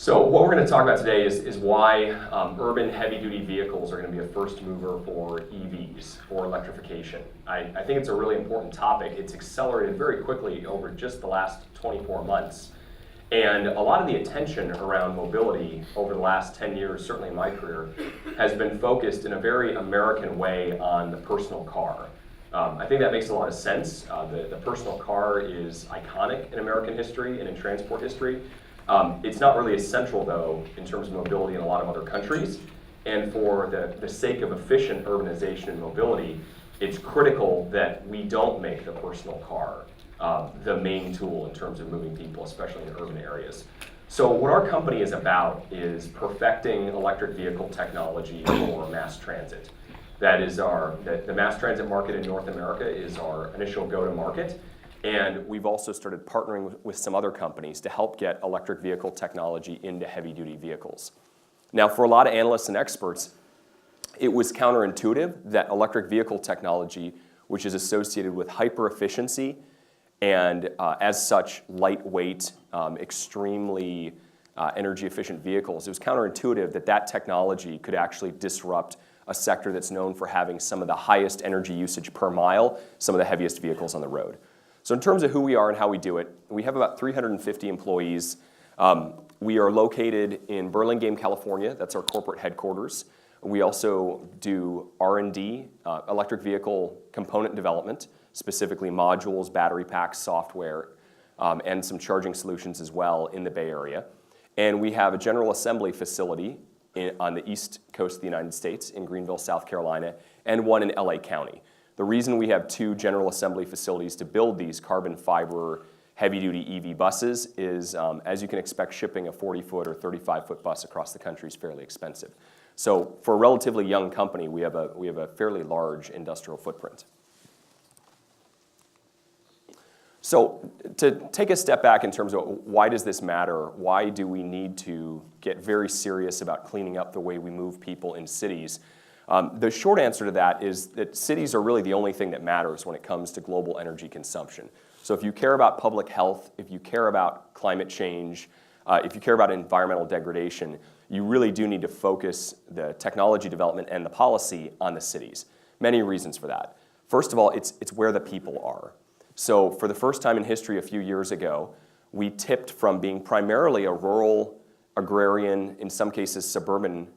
So what we're going to talk about today is why urban heavy-duty vehicles are going to be a first mover for EVs, for electrification. I think it's a really important topic. It's accelerated very quickly over just the last 24 months. And a lot of the attention around mobility over the last 10 years, certainly in my career, has been focused in a very American way on the personal car. I think that makes a lot of sense. The personal car is iconic in American history and in transport history. It's not really essential, though, in terms of mobility in a lot of other countries. And for the sake of efficient urbanization and mobility, it's critical that we don't make the personal car the main tool in terms of moving people, especially in urban areas. So what our company is about is perfecting electric vehicle technology for mass transit. That is the mass transit market in North America is our initial go-to-market. And we've also started partnering with some other companies to help get electric vehicle technology into heavy-duty vehicles. Now, for a lot of analysts and experts, it was counterintuitive that electric vehicle technology, which is associated with hyper-efficiency and as such, lightweight, extremely energy-efficient vehicles, it was counterintuitive that that technology could actually disrupt a sector that's known for having some of the highest energy usage per mile, some of the heaviest vehicles on the road. So in terms of who we are and how we do it, we have about 350 employees. We are located in Burlingame, California. That's our corporate headquarters. We also do R&D, electric vehicle component development, specifically modules, battery packs, software, and some charging solutions as well in the Bay Area. And we have a general assembly facility on the east coast of the United States in Greenville, South Carolina, and one in LA County. The reason we have two general assembly facilities to build these carbon fiber heavy-duty EV buses is, as you can expect, shipping a 40-foot or 35-foot bus across the country is fairly expensive. So for a relatively young company, we have a fairly large industrial footprint. So to take a step back in terms of why does this matter, why do we need to get very serious about cleaning up the way we move people in cities? The short answer to that is that cities are really the only thing that matters when it comes to global energy consumption. So if you care about public health, if you care about climate change, if you care about environmental degradation, you really do need to focus the technology development and the policy on the cities. Many reasons for that. First of all, it's where the people are. So for the first time in history a few years ago, we tipped from being primarily a rural, agrarian, in some cases suburban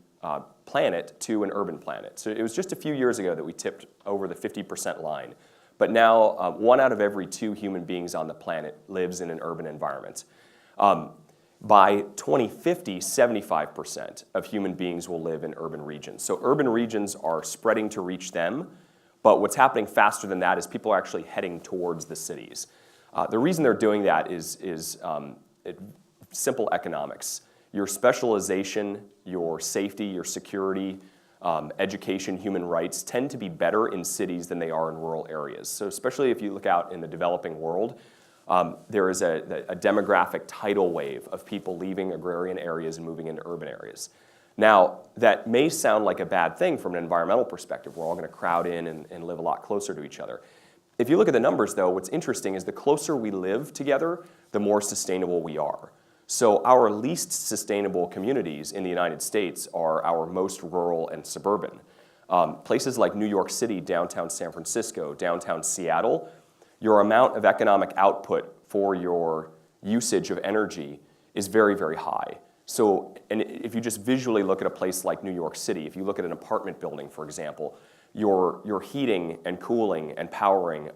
planet to an urban planet. So it was just a few years ago that we tipped over the 50% line. But now 1 out of every 2 human beings on the planet lives in an urban environment. By 2050, 75% of human beings will live in urban regions. So urban regions are spreading to reach them. But what's happening faster than that is people are actually heading towards the cities. The reason they're doing that is simple economics. Your specialization, your safety, your security, education, human rights tend to be better in cities than they are in rural areas. So especially if you look out in the developing world, there is a demographic tidal wave of people leaving agrarian areas and moving into urban areas. Now, that may sound like a bad thing from an environmental perspective. We're all going to crowd in and live a lot closer to each other. If you look at the numbers, though, what's interesting is the closer we live together, the more sustainable we are. So our least sustainable communities in the United States are our most rural and suburban. Places like New York City, downtown San Francisco, downtown Seattle, your amount of economic output for your usage of energy is very, very high. So, and if you just visually look at a place like New York City, if you look at an apartment building, for example, you're heating and cooling and powering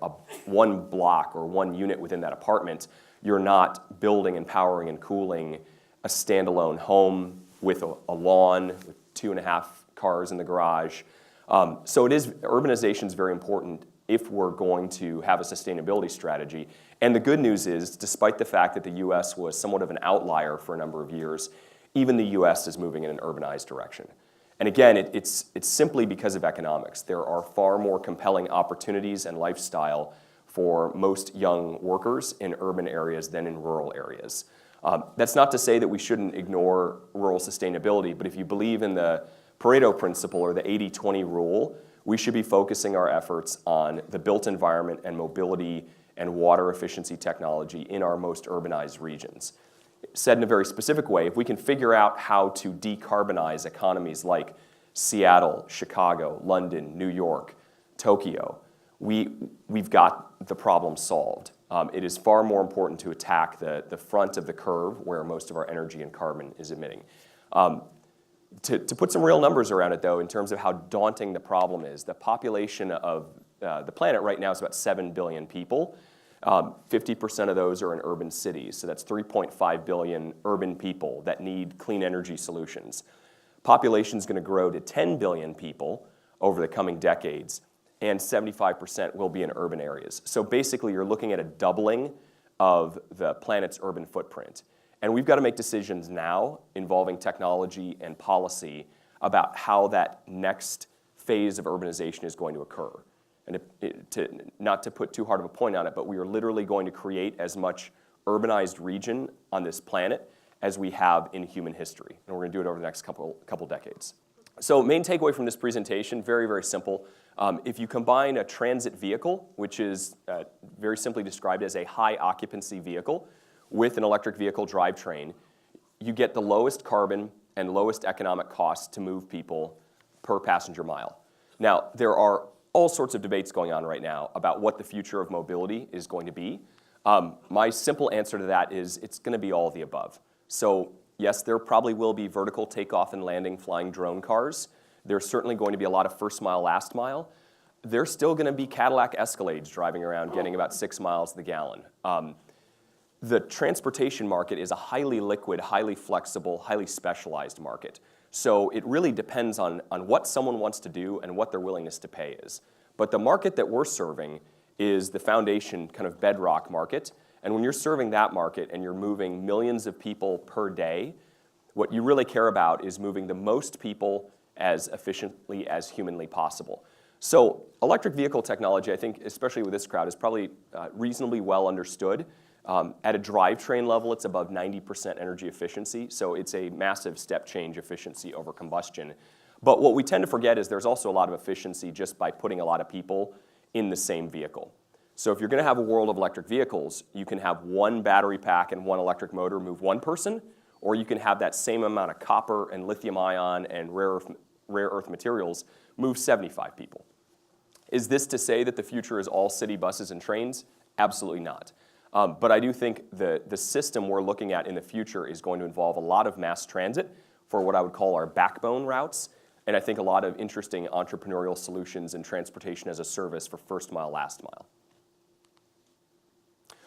one block or one unit within that apartment. You're not building and powering and cooling a standalone home with a lawn, with 2.5 cars in the garage. So urbanization is very important if we're going to have a sustainability strategy. And the good news is, despite the fact that the US was somewhat of an outlier for a number of years, even the US is moving in an urbanized direction. And again, it's simply because of economics. There are far more compelling opportunities and lifestyle for most young workers in urban areas than in rural areas. That's not to say that we shouldn't ignore rural sustainability, but if you believe in the Pareto principle or the 80-20 rule, we should be focusing our efforts on the built environment and mobility and water efficiency technology in our most urbanized regions. Said in a very specific way, if we can figure out how to decarbonize economies like Seattle, Chicago, London, New York, Tokyo, we've got the problem solved. It is far more important to attack the front of the curve where most of our energy and carbon is emitting. To put some real numbers around it, though, in terms of how daunting the problem is, the population of the planet right now is about 7 billion people. 50% of those are in urban cities, so that's 3.5 billion urban people that need clean energy solutions. Population is going to grow to 10 billion people over the coming decades, and 75% will be in urban areas. So basically, you're looking at a doubling of the planet's urban footprint. And we've got to make decisions now involving technology and policy about how that next phase of urbanization is going to occur. And not to put too hard of a point on it, but we are literally going to create as much urbanized region on this planet as we have in human history. And we're going to do it over the next couple decades. So main takeaway from this presentation, very, very simple. If you combine a transit vehicle, which is very simply described as a high occupancy vehicle, with an electric vehicle drivetrain, you get the lowest carbon and lowest economic cost to move people per passenger mile. Now, there are all sorts of debates going on right now about what the future of mobility is going to be. My simple answer to that is it's going to be all of the above. So yes, there probably will be vertical takeoff and landing flying drone cars. There's certainly going to be a lot of first mile, last mile. There's still going to be Cadillac Escalades driving around getting about 6 miles to the gallon. The transportation market is a highly liquid, highly flexible, highly specialized market. So it really depends on what someone wants to do and what their willingness to pay is. But the market that we're serving is the foundation kind of bedrock market. And when you're serving that market and you're moving millions of people per day, what you really care about is moving the most people as efficiently as humanly possible. So electric vehicle technology, I think, especially with this crowd, is probably reasonably well understood. At a drivetrain level, it's above 90% energy efficiency, so it's a massive step change efficiency over combustion. But what we tend to forget is there's also a lot of efficiency just by putting a lot of people in the same vehicle. So if you're going to have a world of electric vehicles, you can have one battery pack and one electric motor move one person, or you can have that same amount of copper and lithium ion and rare earth materials move 75 people. Is this to say that the future is all city buses and trains? Absolutely not. But I do think the system we're looking at in the future is going to involve a lot of mass transit for what I would call our backbone routes, and I think a lot of interesting entrepreneurial solutions in transportation as a service for first mile, last mile.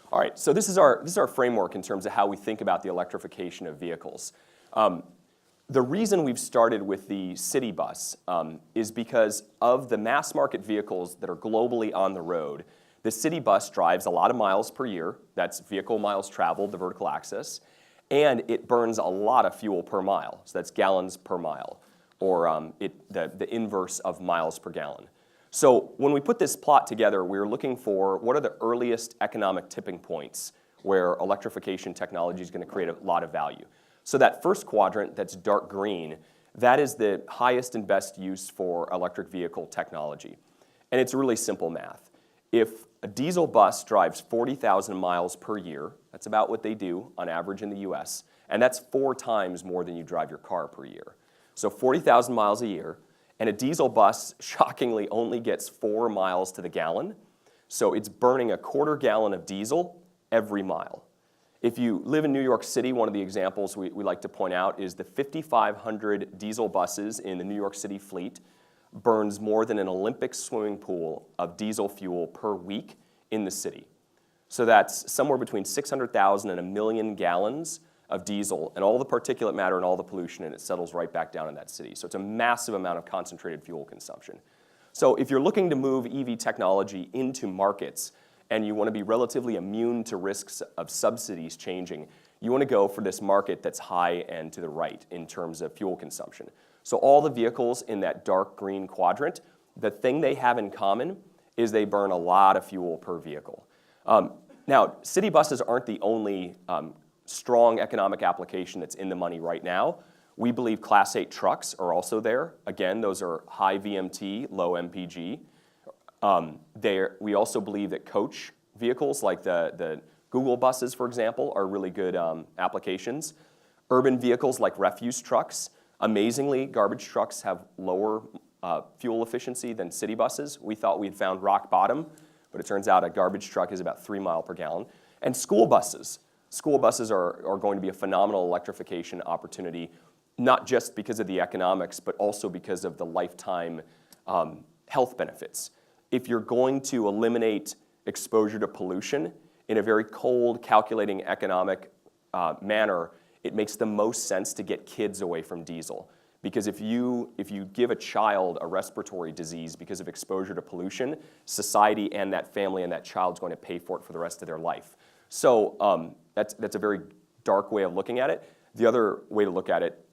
All right, so this is our framework in terms of how we think about the electrification of vehicles. The reason we've started with the city bus is because of the mass market vehicles that are globally on the road. The city bus drives a lot of miles per year. That's vehicle miles traveled, the vertical axis. And it burns a lot of fuel per mile. So that's gallons per mile, or the inverse of miles per gallon. So when we put this plot together, we were looking for what are the earliest economic tipping points where electrification technology is going to create a lot of value. So that first quadrant that's dark green, that is the highest and best use for electric vehicle technology. And it's really simple math. If a diesel bus drives 40,000 miles per year, that's about what they do on average in the US, and that's 4 times more than you drive your car per year. So 40,000 miles a year, and a diesel bus shockingly only gets 4 miles to the gallon, so it's burning a 1/4 gallon of diesel every mile. If you live in New York City, one of the examples we like to point out is the 5,500 diesel buses in the New York City fleet burns more than an Olympic swimming pool of diesel fuel per week in the city. So that's somewhere between 600,000 and 1 million gallons of diesel and all the particulate matter and all the pollution, and it settles right back down in that city. So it's a massive amount of concentrated fuel consumption. So if you're looking to move EV technology into markets and you want to be relatively immune to risks of subsidies changing, you want to go for this market that's high and to the right in terms of fuel consumption. So all the vehicles in that dark green quadrant, the thing they have in common is they burn a lot of fuel per vehicle. Now, city buses aren't the only strong economic application that's in the money right now. We believe Class 8 trucks are also there. Again, those are high VMT, low MPG. We also believe that coach vehicles like the Google buses, for example, are really good applications. Urban vehicles like refuse trucks. Amazingly, garbage trucks have lower fuel efficiency than city buses. We thought we'd found rock bottom, but it turns out a garbage truck is about 3 miles per gallon. And school buses. School buses are going to be a phenomenal electrification opportunity, not just because of the economics, but also because of the lifetime health benefits. If you're going to eliminate exposure to pollution in a very cold, calculating economic manner, it makes the most sense to get kids away from diesel. Because if you give a child a respiratory disease because of exposure to pollution, society and that family and that child's going to pay for it for the rest of their life. So that's a very dark way of looking at it. The other way to look at it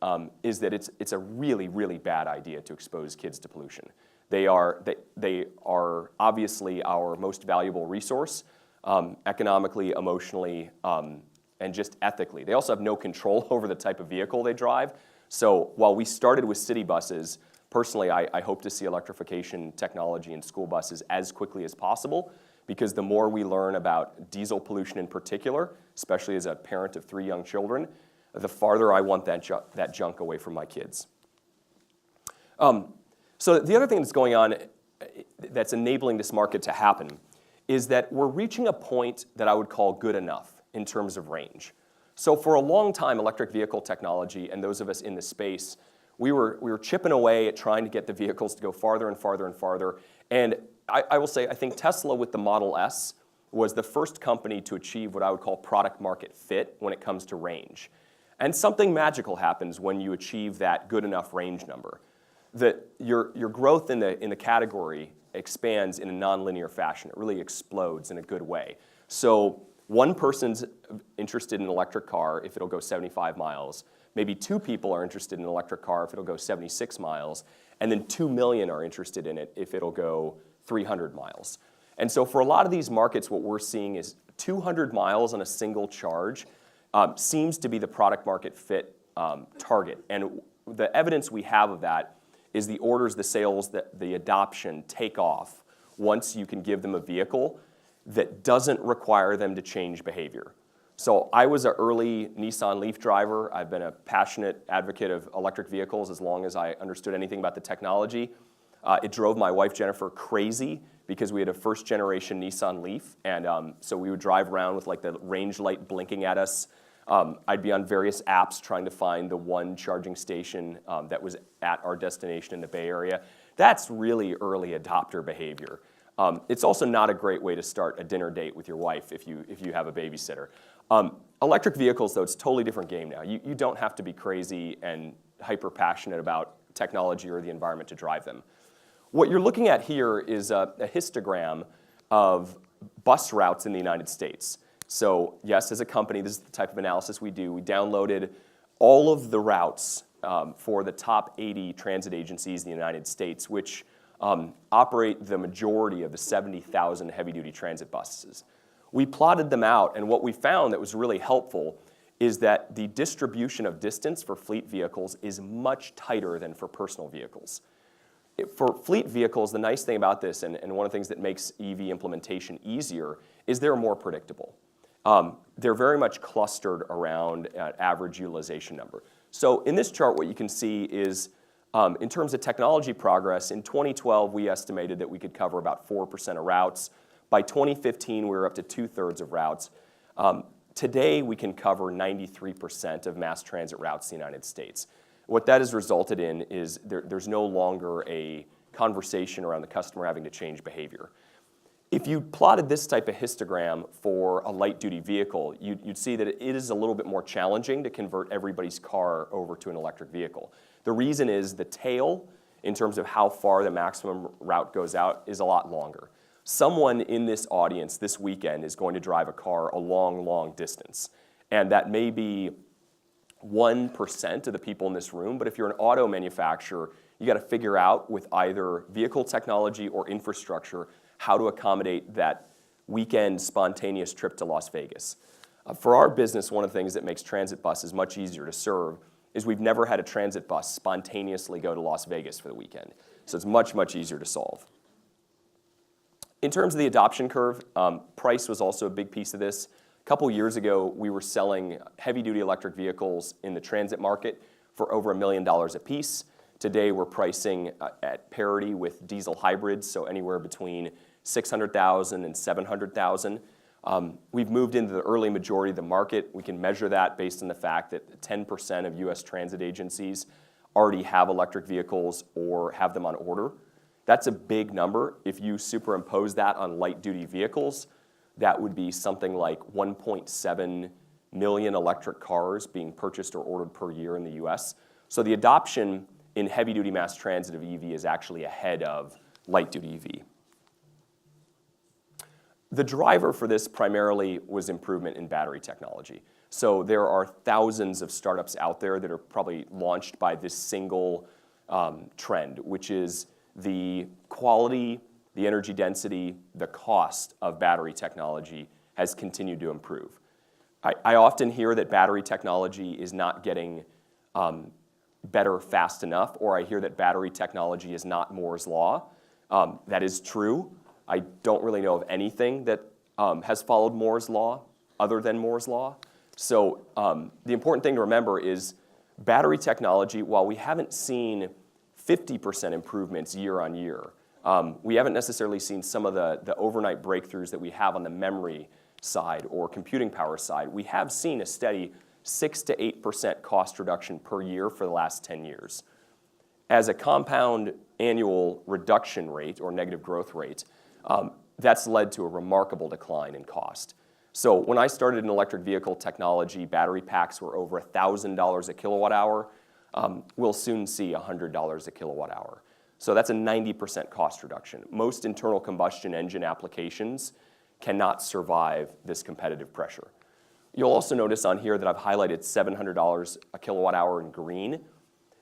is that it's a really, really bad idea to expose kids to pollution. They are obviously our most valuable resource, economically, emotionally, and just ethically. They also have no control over the type of vehicle they drive. So while we started with city buses, personally, I hope to see electrification technology in school buses as quickly as possible, because the more we learn about diesel pollution in particular, especially as a parent of 3 young children, the farther I want that junk away from my kids. So the other thing that's going on that's enabling this market to happen is that we're reaching a point that I would call good enough in terms of range. So for a long time, electric vehicle technology, and those of us in the space, we were chipping away at trying to get the vehicles to go farther and farther and farther. And I will say, I think Tesla with the Model S was the first company to achieve what I would call product market fit when it comes to range. And something magical happens when you achieve that good enough range number. That your growth in the category expands in a nonlinear fashion. It really explodes in a good way. So one person's interested in an electric car if it'll go 75 miles. Maybe 2 people are interested in an electric car if it'll go 76 miles. And then 2 million are interested in it if it'll go 300 miles. And so for a lot of these markets, what we're seeing is 200 miles on a single charge seems to be the product market fit target. And the evidence we have of that is the orders, the sales, the adoption take off once you can give them a vehicle that doesn't require them to change behavior. So I was an early Nissan Leaf driver. I've been a passionate advocate of electric vehicles as long as I understood anything about the technology. It drove my wife Jennifer crazy because we had a first generation Nissan Leaf, and so we would drive around with like the range light blinking at us. I'd be on various apps trying to find the one charging station that was at our destination in the Bay Area. That's really early adopter behavior. It's also not a great way to start a dinner date with your wife if you have a babysitter. Electric vehicles, though, it's a totally different game now. You don't have to be crazy and hyper passionate about technology or the environment to drive them. What you're looking at here is a histogram of bus routes in the United States. So yes, as a company, this is the type of analysis we do. We downloaded all of the routes for the top 80 transit agencies in the United States, which operate the majority of the 70,000 heavy-duty transit buses. We plotted them out, and what we found that was really helpful is that the distribution of distance for fleet vehicles is much tighter than for personal vehicles. For fleet vehicles, the nice thing about this, and one of the things that makes EV implementation easier, is they're more predictable. They're very much clustered around an average utilization number. So in this chart, what you can see is, in terms of technology progress, in 2012, we estimated that we could cover about 4% of routes. By 2015, we were up to 2/3 of routes. Today, we can cover 93% of mass transit routes in the United States. What that has resulted in is there's no longer a conversation around the customer having to change behavior. If you plotted this type of histogram for a light-duty vehicle, you'd see that it is a little bit more challenging to convert everybody's car over to an electric vehicle. The reason is the tail, in terms of how far the maximum route goes out, is a lot longer. Someone in this audience this weekend is going to drive a car a long, long distance. And that may be 1% of the people in this room, but if you're an auto manufacturer, you got to figure out with either vehicle technology or infrastructure how to accommodate that weekend spontaneous trip to Las Vegas. For our business, one of the things that makes transit buses much easier to serve is we've never had a transit bus spontaneously go to Las Vegas for the weekend. So it's much, much easier to solve. In terms of the adoption curve, price was also a big piece of this. A couple years ago, we were selling heavy-duty electric vehicles in the transit market for over $1 million a piece. Today, we're pricing at parity with diesel hybrids, so anywhere between $600,000 and $700,000. We've moved into the early majority of the market. We can measure that based on the fact that 10% of U.S. transit agencies already have electric vehicles or have them on order. That's a big number. If you superimpose that on light-duty vehicles, that would be something like 1.7 million electric cars being purchased or ordered per year in the US. So the adoption in heavy-duty mass transit of EV is actually ahead of light-duty EV. The driver for this primarily was improvement in battery technology. So there are thousands of startups out there that are probably launched by this single trend, which is the quality, the energy density, the cost of battery technology has continued to improve. I often hear that battery technology is not getting better fast enough, or I hear that battery technology is not Moore's Law. That is true. I don't really know of anything that has followed Moore's Law other than Moore's Law. So the important thing to remember is battery technology, while we haven't seen 50% improvements year on year, we haven't necessarily seen some of the overnight breakthroughs that we have on the memory side or computing power side. We have seen a steady 6 to 8% cost reduction per year for the last 10 years. As a compound annual reduction rate or negative growth rate, that's led to a remarkable decline in cost. So when I started in electric vehicle technology, battery packs were over $1,000 a kilowatt hour. We'll soon see $100 a kilowatt hour. So that's a 90% cost reduction. Most internal combustion engine applications cannot survive this competitive pressure. You'll also notice on here that I've highlighted $700 a kilowatt hour in green.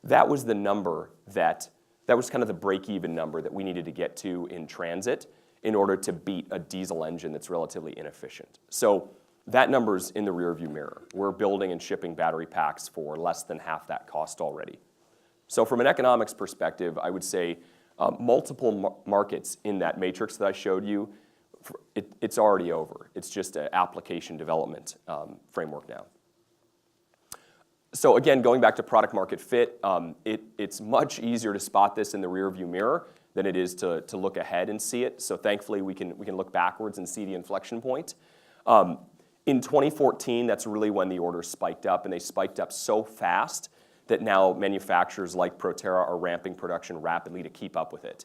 That was the number that was kind of the break-even number that we needed to get to in transit in order to beat a diesel engine that's relatively inefficient. So that number's in the rearview mirror. We're building and shipping battery packs for less than half that cost already. So from an economics perspective, I would say multiple markets in that matrix that I showed you, it's already over. It's just an application development framework now. So again, going back to product market fit, it's much easier to spot this in the rearview mirror than it is to look ahead and see it. So thankfully, we can look backwards and see the inflection point. In 2014, that's really when the orders spiked up, and they spiked up so fast that now manufacturers like Proterra are ramping production rapidly to keep up with it.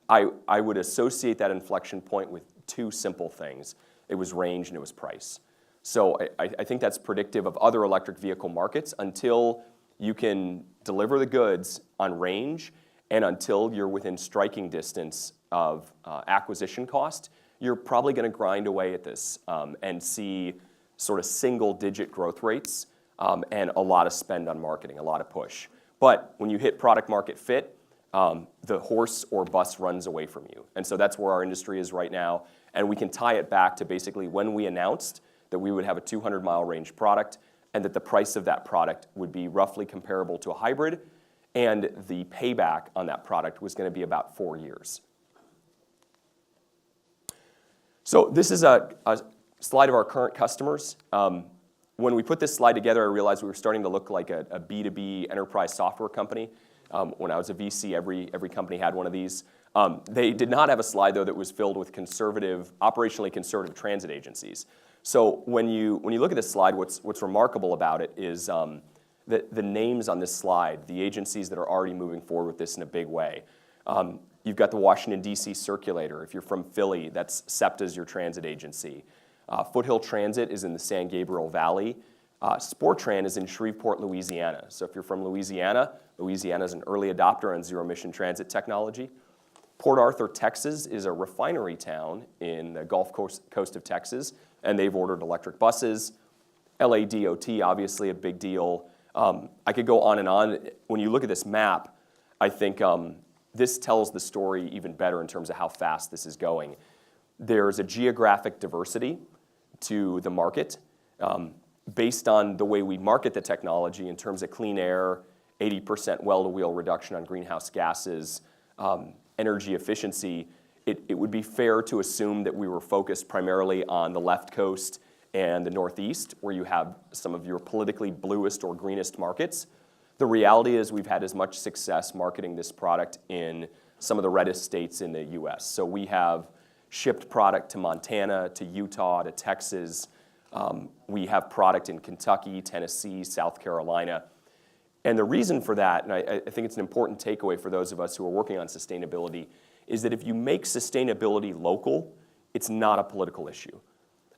I would associate that inflection point with two simple things. It was range and it was price. So I think that's predictive of other electric vehicle markets until you can deliver the goods on range and until you're within striking distance of acquisition cost. You're probably going to grind away at this and see sort of single-digit growth rates and a lot of spend on marketing, a lot of push. But when you hit product market fit, the horse or bus runs away from you. And so that's where our industry is right now. And we can tie it back to basically when we announced that we would have a 200-mile range product and that the price of that product would be roughly comparable to a hybrid, and the payback on that product was going to be about 4 years. So this is a slide of our current customers. When we put this slide together, I realized we were starting to look like a B2B enterprise software company. When I was a VC, every company had one of these. They did not have a slide, though, that was filled with operationally conservative transit agencies. So when you look at this slide, what's remarkable about it is the names on this slide, the agencies that are already moving forward with this in a big way. You've got the Washington, D.C. Circulator. If you're from Philly, that's SEPTA's your transit agency. Foothill Transit is in the San Gabriel Valley. Sportran is in Shreveport, Louisiana. So if you're from Louisiana, Louisiana is an early adopter on zero-emission transit technology. Port Arthur, Texas is a refinery town in the Gulf Coast of Texas, and they've ordered electric buses. LADOT, obviously a big deal. I could go on and on. When you look at this map, I think this tells the story even better in terms of how fast this is going. There's a geographic diversity to the market based on the way we market the technology in terms of clean air, 80% well-to-wheel reduction on greenhouse gases, energy efficiency. It would be fair to assume that we were focused primarily on the left coast and the Northeast, where you have some of your politically bluest or greenest markets. The reality is we've had as much success marketing this product in some of the reddest states in the US. So we have shipped product to Montana, to Utah, to Texas. We have product in Kentucky, Tennessee, South Carolina. And the reason for that, and I think it's an important takeaway for those of us who are working on sustainability, is that if you make sustainability local, it's not a political issue.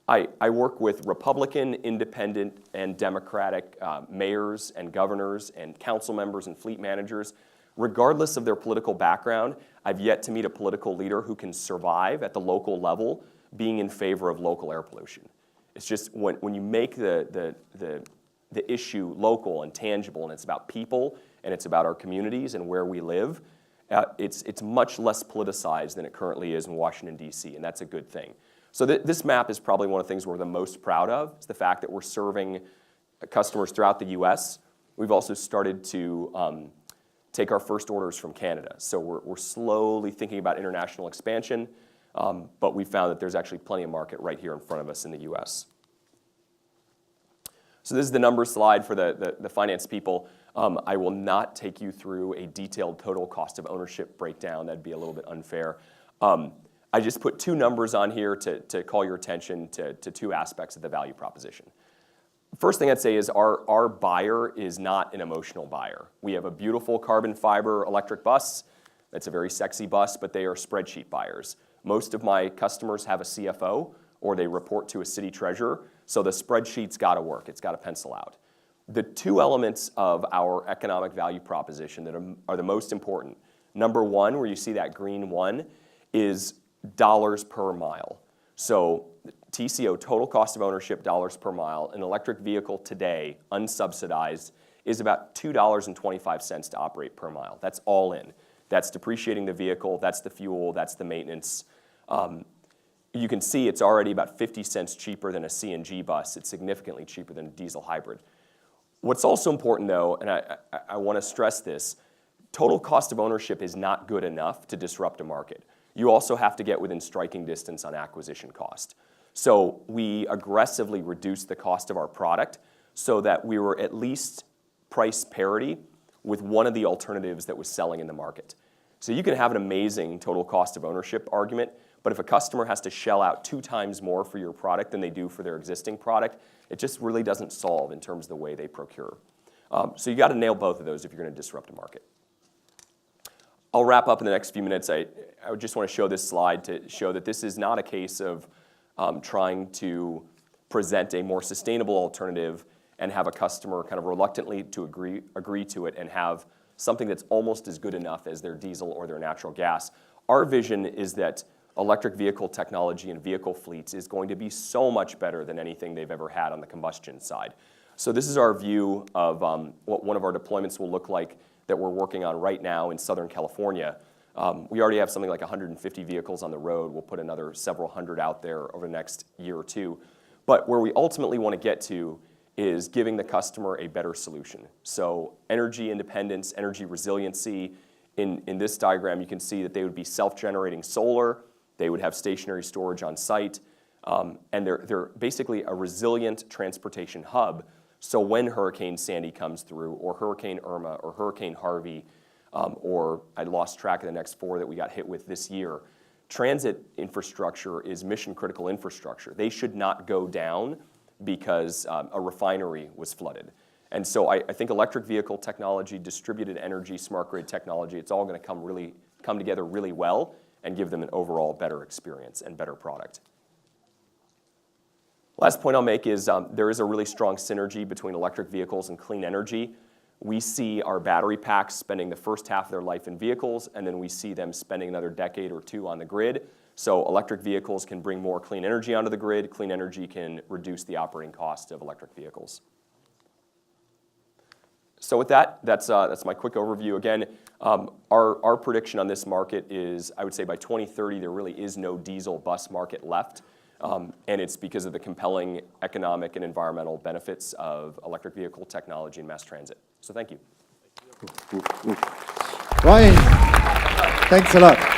I work with Republican, independent, and Democratic mayors and governors and council members and fleet managers. Regardless of their political background, I've yet to meet a political leader who can survive at the local level being in favor of local air pollution. It's just when you make the issue local and tangible, and it's about people, and it's about our communities and where we live, it's much less politicized than it currently is in Washington, D.C., and that's a good thing. So this map is probably one of the things we're the most proud of. It's the fact that we're serving customers throughout the U.S. We've also started to take our first orders from Canada. So we're slowly thinking about international expansion, but we found that there's actually plenty of market right here in front of us in the U.S. So this is the numbers slide for the finance people. I will not take you through a detailed total cost of ownership breakdown. That'd be a little bit unfair. I just put two numbers on here to call your attention to two aspects of the value proposition. First thing I'd say is our buyer is not an emotional buyer. We have a beautiful carbon fiber electric bus. That's a very sexy bus, but they are spreadsheet buyers. Most of my customers have a CFO or they report to a city treasurer, so the spreadsheet's got to work. It's got to pencil out. The two elements of our economic value proposition that are the most important, number one, where you see that green one, is dollars per mile. So TCO, total cost of ownership, dollars per mile. An electric vehicle today, unsubsidized, is about $2.25 to operate per mile. That's all in. That's depreciating the vehicle, that's the fuel, that's the maintenance. You can see it's already about 50 cents cheaper than a CNG bus. It's significantly cheaper than a diesel hybrid. What's also important though, and I want to stress this, total cost of ownership is not good enough to disrupt a market. You also have to get within striking distance on acquisition cost. So we aggressively reduced the cost of our product so that we were at least price parity with one of the alternatives that was selling in the market. So you can have an amazing total cost of ownership argument, but if a customer has to shell out 2 times more for your product than they do for their existing product, it just really doesn't solve in terms of the way they procure. So you got to nail both of those if you're going to disrupt a market. I'll wrap up in the next few minutes. I would just want to show this slide to show that this is not a case of trying to present a more sustainable alternative and have a customer kind of reluctantly to agree to it and have something that's almost as good enough as their diesel or their natural gas. Our vision is that electric vehicle technology and vehicle fleets is going to be so much better than anything they've ever had on the combustion side. So this is our view of what one of our deployments will look like that we're working on right now in Southern California. We already have something like 150 vehicles on the road. We'll put another several hundred out there over the next year or two. But where we ultimately want to get to is giving the customer a better solution. So energy independence, energy resiliency. In this diagram, you can see that they would be self-generating solar. They would have stationary storage on site. And they're basically a resilient transportation hub. So when Hurricane Sandy comes through, or Hurricane Irma, or Hurricane Harvey, or I lost track of the next 4 that we got hit with this year, transit infrastructure is mission-critical infrastructure. They should not go down because a refinery was flooded. And so I think electric vehicle technology, distributed energy, smart grid technology, it's all going to come together really well and give them an overall better experience and better product. Last point I'll make is there is a really strong synergy between electric vehicles and clean energy. We see our battery packs spending the first half of their life in vehicles, and then we see them spending another decade or 2 on the grid. So electric vehicles can bring more clean energy onto the grid. Clean energy can reduce the operating cost of electric vehicles. So with that, that's my quick overview. Again, our prediction on this market is, I would say by 2030, there really is no diesel bus market left. And it's because of the compelling economic and environmental benefits of electric vehicle technology and mass transit. So thank you. Ryan, thanks a lot.